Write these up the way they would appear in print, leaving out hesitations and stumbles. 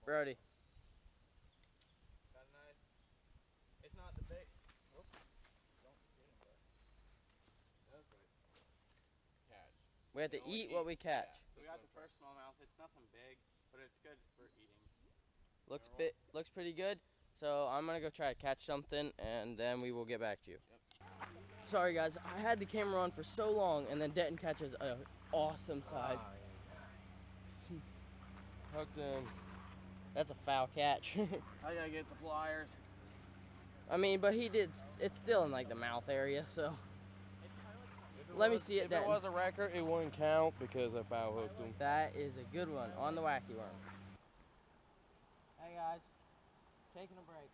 Ready. Got a nice. It's not the big. Whoops. Don't get him, bud. That's right. Catch. We have to eat what we catch. Yeah. So we got the first smallmouth. It's nothing big, but it's good for eating. Looks pretty good. So I'm gonna go try to catch something, and then we will get back to you. Yep. Sorry guys, I had the camera on for so long, and then Denton catches an awesome size. Oh, yeah. Hooked him. That's a foul catch. I gotta get the pliers. I mean, but he did. It's still in like the mouth area, so. Let me see it, Denton. If it was a record, it wouldn't count because I foul hooked him. That is a good one on the wacky worm. Hey guys, taking a break.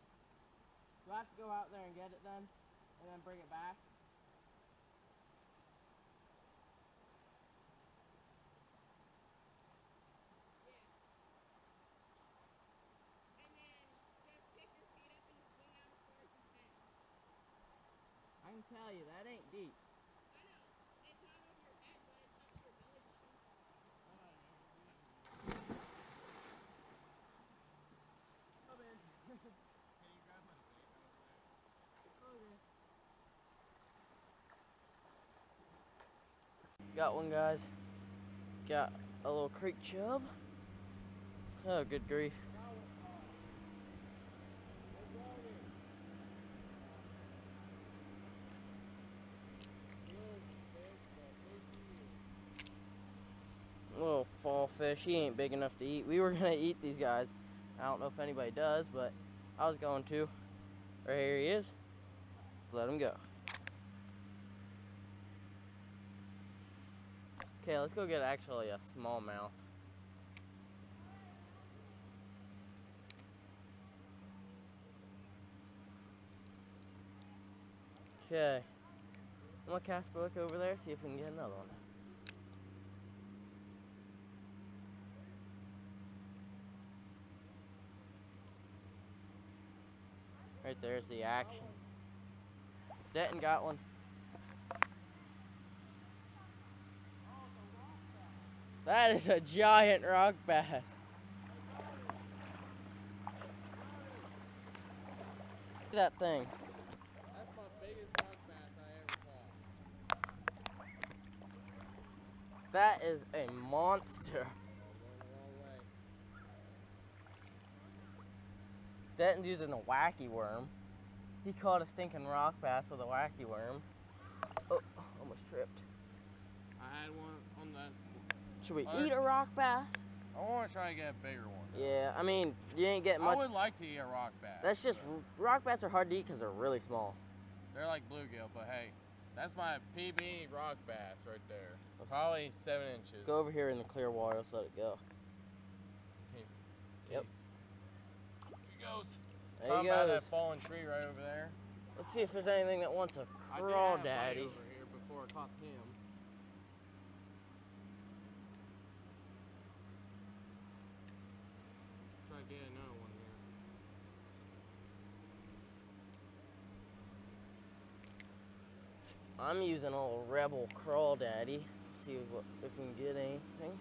Do I have to go out there and get it then, and then bring it back? I can tell you, that ain't deep. I know. It's not over your head, but it's up to your belly button. Come in. Can you grab my bait over Okay. Got one, guys. Got a little creek chub. Oh, good grief. Little fall fish. He ain't big enough to eat. We were gonna eat these guys. I don't know if anybody does, but I was going to. Right here he is. Let him go. Okay, let's go get actually a smallmouth. Okay. I'm gonna cast look over there, see if we can get another one. Right there's the action. Denton got one. That is a giant rock bass. Look at that thing. That's my biggest rock bass I ever caught. That is a monster. Going the wrong way. Denton's using a wacky worm. He caught a stinking rock bass with a wacky worm. Oh, almost tripped. I had one on that. Should we eat a rock bass? I want to try to get a bigger one. Yeah, I mean, you ain't getting much. I would like to eat a rock bass. That's just, rock bass are hard to eat because they're really small. They're like bluegill, but hey, that's my PB rock bass right there. Probably 7 inches. Go over here in the clear water, let's let it go. Yep. Here he goes. There Talking he about goes. that fallen tree right over there. Let's see if there's anything that wants a crawdaddy. I did have a bite over here before I caught him. Try to get another one here. I'm using a little rebel crawdaddy. See if we can get anything.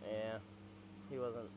Yeah, he wasn't